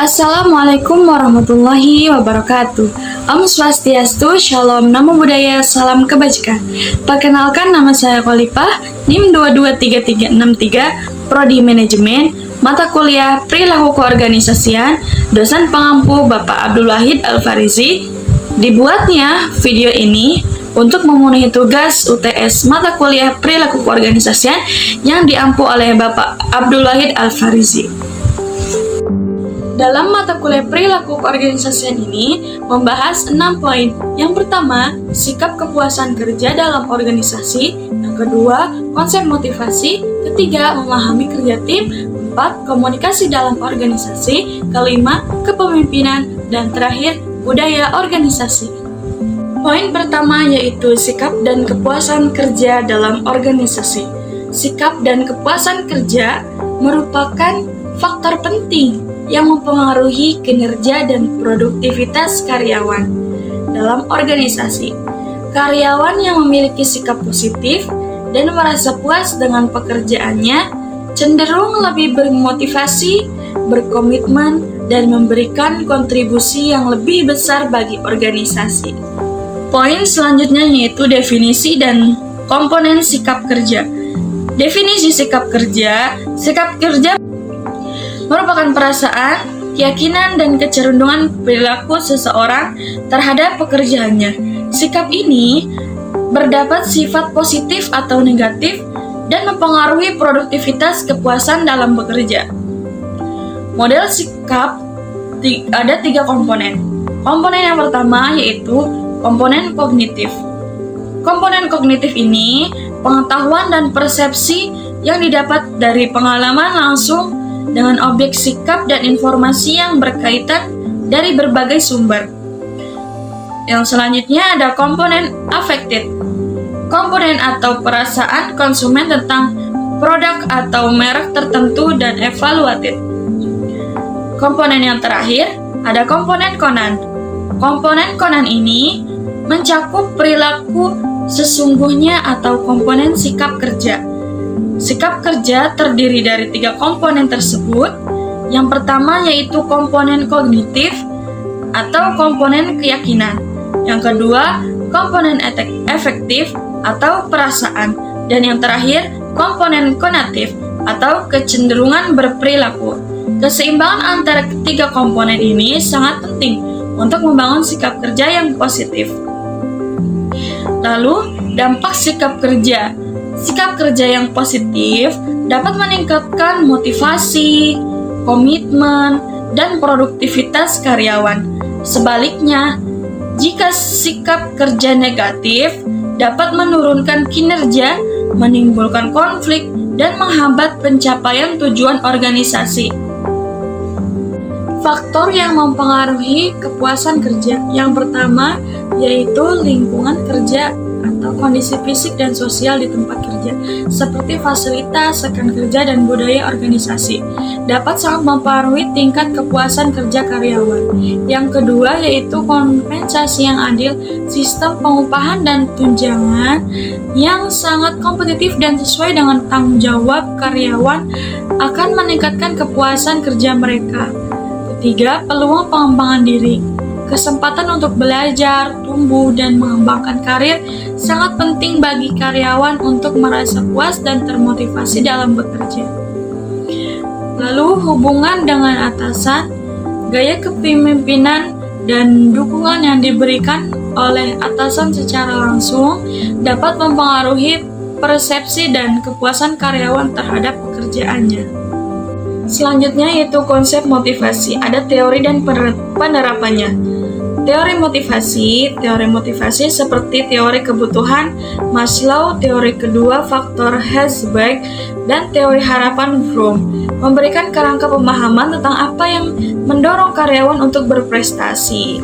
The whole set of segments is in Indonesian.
Assalamualaikum warahmatullahi wabarakatuh. Om Swastiastu, Shalom, Namo Buddhaya, Salam Kebajikan. Perkenalkan, nama saya Khalifah, NIM 223363, Prodi Manajemen, Mata Kuliah Perilaku Keorganisasian, Dosen Pengampu Bapak Abdul Wahid Al-Farizi. Dibuatnya video ini untuk memenuhi tugas UTS Mata Kuliah Perilaku Keorganisasian yang diampu oleh Bapak Abdul Wahid Al-Farizi. Dalam mata kuliah perilaku keorganisasian ini membahas 6 poin. Yang pertama, sikap kepuasan kerja dalam organisasi. Yang kedua, konsep motivasi. Ketiga, memahami kerja tim. 4, komunikasi dalam organisasi. Kelima, kepemimpinan. Dan terakhir, budaya organisasi. Poin pertama yaitu sikap dan kepuasan kerja dalam organisasi. Sikap dan kepuasan kerja merupakan faktor penting yang mempengaruhi kinerja dan produktivitas karyawan dalam organisasi. Karyawan yang memiliki sikap positif dan merasa puas dengan pekerjaannya cenderung lebih bermotivasi, berkomitmen, dan memberikan kontribusi yang lebih besar bagi organisasi. Poin selanjutnya yaitu definisi dan komponen sikap kerja. Definisi sikap kerja merupakan perasaan, keyakinan, dan kecenderungan perilaku seseorang terhadap pekerjaannya. Sikap ini berdapat sifat positif atau negatif dan mempengaruhi produktivitas kepuasan dalam bekerja. Model sikap ada 3 komponen. Komponen yang pertama yaitu komponen kognitif. Komponen kognitif ini pengetahuan dan persepsi yang didapat dari pengalaman langsung dengan objek sikap dan informasi yang berkaitan dari berbagai sumber. Yang selanjutnya ada komponen affected. Komponen atau perasaan konsumen tentang produk atau merek tertentu dan evaluated. Komponen yang terakhir ada komponen Conan. Komponen Conan ini mencakup perilaku sesungguhnya atau komponen sikap kerja. Sikap kerja terdiri dari 3 komponen tersebut. Yang pertama yaitu komponen kognitif atau komponen keyakinan. Yang kedua, komponen efektif atau perasaan. Dan yang terakhir, komponen konatif atau kecenderungan berperilaku. Keseimbangan antara ketiga komponen ini sangat penting untuk membangun sikap kerja yang positif. Lalu, dampak sikap kerja. Sikap kerja yang positif dapat meningkatkan motivasi, komitmen, dan produktivitas karyawan. Sebaliknya, jika sikap kerja negatif dapat menurunkan kinerja, menimbulkan konflik, dan menghambat pencapaian tujuan organisasi. Faktor yang mempengaruhi kepuasan kerja. Yang pertama yaitu lingkungan kerja atau kondisi fisik dan sosial di tempat kerja, seperti fasilitas, rekan kerja, dan budaya organisasi, dapat sangat mempengaruhi tingkat kepuasan kerja karyawan. Yang kedua yaitu kompensasi yang adil, sistem pengupahan dan tunjangan yang sangat kompetitif dan sesuai dengan tanggung jawab karyawan akan meningkatkan kepuasan kerja mereka. Ketiga, peluang pengembangan diri. Kesempatan untuk belajar, tumbuh, dan mengembangkan karir sangat penting bagi karyawan untuk merasa puas dan termotivasi dalam bekerja. Lalu, hubungan dengan atasan, gaya kepemimpinan, dan dukungan yang diberikan oleh atasan secara langsung dapat mempengaruhi persepsi dan kepuasan karyawan terhadap pekerjaannya. Selanjutnya yaitu konsep motivasi. Ada teori dan penerapannya. Teori motivasi seperti teori kebutuhan Maslow, teori kedua faktor Herzberg, dan teori harapan Fromm memberikan kerangka pemahaman tentang apa yang mendorong karyawan untuk berprestasi.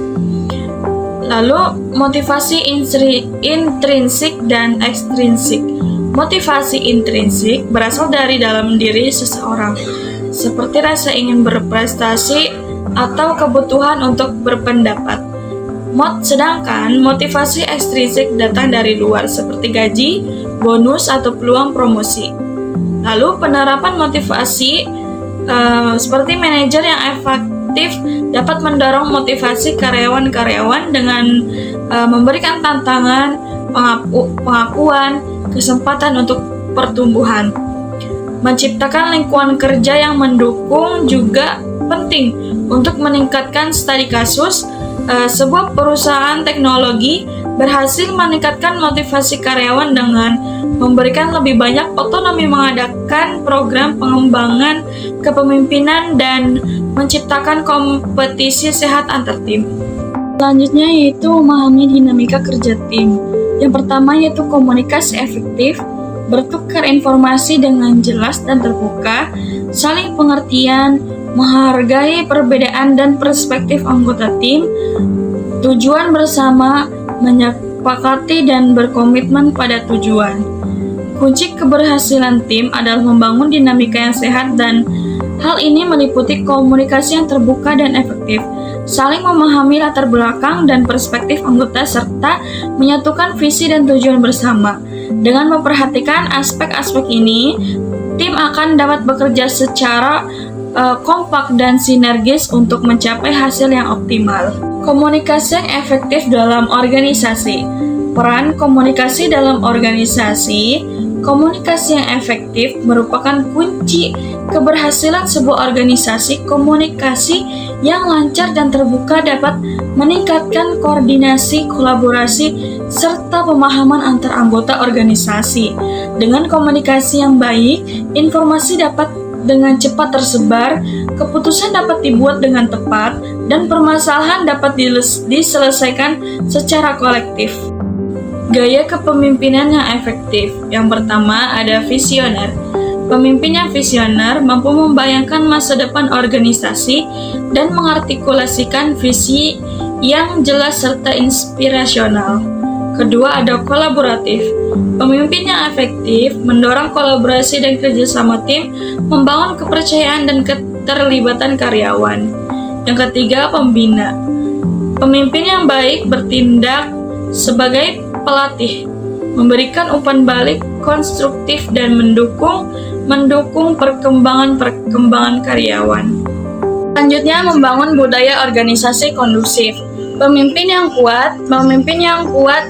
Lalu, motivasi intrinsik dan ekstrinsik. Motivasi intrinsik berasal dari dalam diri seseorang, seperti rasa ingin berprestasi atau kebutuhan untuk berpendapat. Sedangkan motivasi ekstrinsik datang dari luar, seperti gaji, bonus, atau peluang promosi. Lalu penerapan motivasi seperti manajer yang efektif dapat mendorong motivasi karyawan-karyawan dengan memberikan tantangan, pengakuan, kesempatan untuk pertumbuhan. Menciptakan lingkungan kerja yang mendukung juga penting untuk meningkatkan studi kasus. Sebuah perusahaan teknologi berhasil meningkatkan motivasi karyawan dengan memberikan lebih banyak otonomi mengadakan program pengembangan kepemimpinan dan menciptakan kompetisi sehat antar tim. Selanjutnya yaitu memahami dinamika kerja tim. Yang pertama yaitu komunikasi efektif, bertukar informasi dengan jelas dan terbuka, saling pengertian, menghargai perbedaan dan perspektif anggota tim, tujuan bersama, menyepakati dan berkomitmen pada tujuan. Kunci keberhasilan tim adalah membangun dinamika yang sehat dan hal ini meliputi komunikasi yang terbuka dan efektif, saling memahami latar belakang dan perspektif anggota serta menyatukan visi dan tujuan bersama. Dengan memperhatikan aspek-aspek ini, tim akan dapat bekerja secara kompak dan sinergis untuk mencapai hasil yang optimal. Komunikasi yang efektif dalam organisasi. Peran komunikasi dalam organisasi. Komunikasi yang efektif merupakan kunci keberhasilan sebuah organisasi. Komunikasi yang lancar dan terbuka dapat meningkatkan koordinasi, kolaborasi, serta pemahaman antar anggota organisasi. Dengan komunikasi yang baik, informasi dapat dengan cepat tersebar, keputusan dapat dibuat dengan tepat, dan permasalahan dapat diselesaikan secara kolektif. Gaya kepemimpinan yang efektif. Yang pertama ada visioner. Pemimpin yang visioner mampu membayangkan masa depan organisasi dan mengartikulasikan visi yang jelas serta inspirasional. Kedua ada kolaboratif. Pemimpin yang efektif mendorong kolaborasi dan kerjasama tim, membangun kepercayaan dan keterlibatan karyawan. Yang ketiga pembina. Pemimpin yang baik bertindak sebagai pelatih, memberikan umpan balik konstruktif dan mendukung perkembangan karyawan. Selanjutnya membangun budaya organisasi kondusif. Pemimpin yang kuat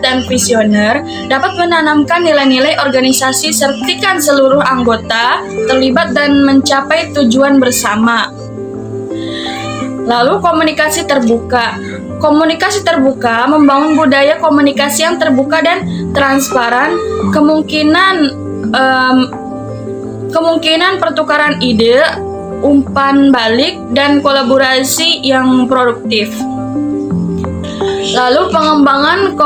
dan visioner dapat menanamkan nilai-nilai organisasi sertikan seluruh anggota terlibat dan mencapai tujuan bersama. Lalu komunikasi terbuka. Komunikasi terbuka membangun budaya komunikasi yang terbuka dan transparan, kemungkinan pertukaran ide, umpan balik, dan kolaborasi yang produktif. Lalu pengembangan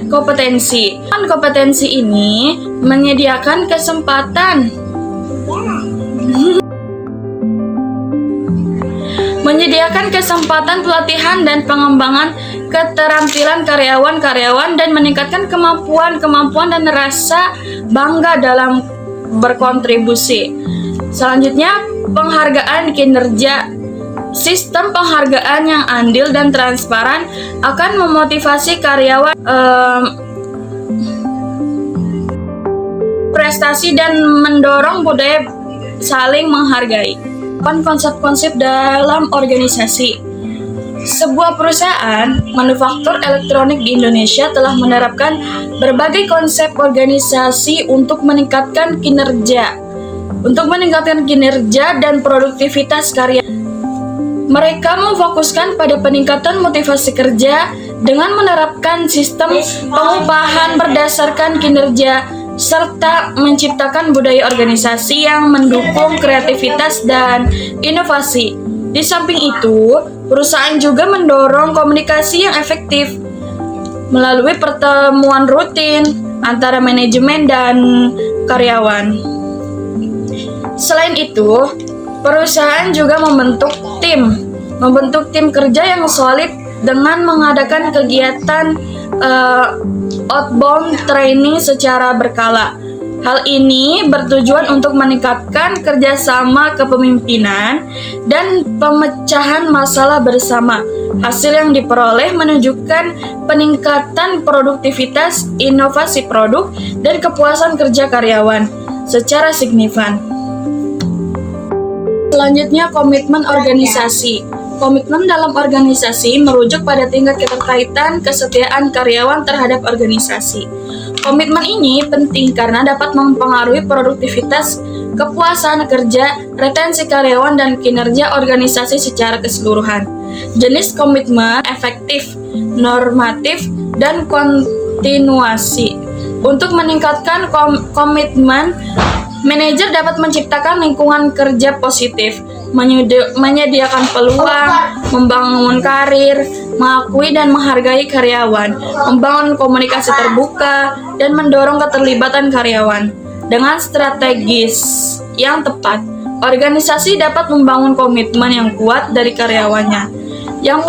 kompetensi. Kompetensi ini menyediakan kesempatan pelatihan dan pengembangan keterampilan karyawan dan meningkatkan kemampuan dan rasa bangga dalam berkontribusi. Selanjutnya, penghargaan kinerja. Sistem penghargaan yang adil dan transparan akan memotivasi karyawan prestasi dan mendorong budaya saling menghargai. Konsep-konsep dalam organisasi. Sebuah perusahaan manufaktur elektronik di Indonesia telah menerapkan berbagai konsep organisasi untuk meningkatkan kinerja dan produktivitas karya. Mereka memfokuskan pada peningkatan motivasi kerja dengan menerapkan sistem pengupahan berdasarkan kinerja serta menciptakan budaya organisasi yang mendukung kreativitas dan inovasi. Di samping itu, perusahaan juga mendorong komunikasi yang efektif melalui pertemuan rutin antara manajemen dan karyawan. Selain itu, perusahaan juga membentuk tim kerja yang solid dengan mengadakan kegiatan outbound training secara berkala. Hal ini bertujuan untuk meningkatkan kerjasama kepemimpinan dan pemecahan masalah bersama. Hasil yang diperoleh menunjukkan peningkatan produktivitas, inovasi produk, dan kepuasan kerja karyawan secara signifikan. Selanjutnya, komitmen organisasi. Komitmen dalam organisasi merujuk pada tingkat keterkaitan kesetiaan karyawan terhadap organisasi. Komitmen ini penting karena dapat mempengaruhi produktivitas, kepuasan kerja, retensi karyawan, dan kinerja organisasi secara keseluruhan. Jenis komitmen efektif, normatif, dan kontinuasi. Untuk meningkatkan komitmen, manajer dapat menciptakan lingkungan kerja positif, menyediakan peluang, membangun karir, mengakui dan menghargai karyawan, membangun komunikasi terbuka, dan mendorong keterlibatan karyawan. Dengan strategis yang tepat, organisasi dapat membangun komitmen yang kuat dari karyawannya, yang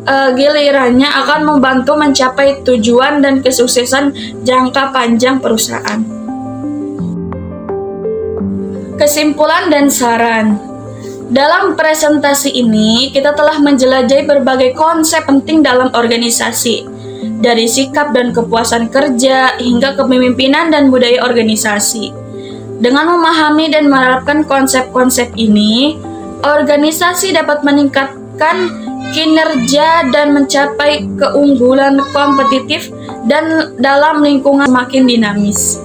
gilirannya akan membantu mencapai tujuan dan kesuksesan jangka panjang perusahaan. Kesimpulan dan saran. Dalam presentasi ini, kita telah menjelajahi berbagai konsep penting dalam organisasi, dari sikap dan kepuasan kerja hingga kepemimpinan dan budaya organisasi. Dengan memahami dan menerapkan konsep-konsep ini, organisasi dapat meningkatkan kinerja dan mencapai keunggulan kompetitif dan dalam lingkungan semakin dinamis.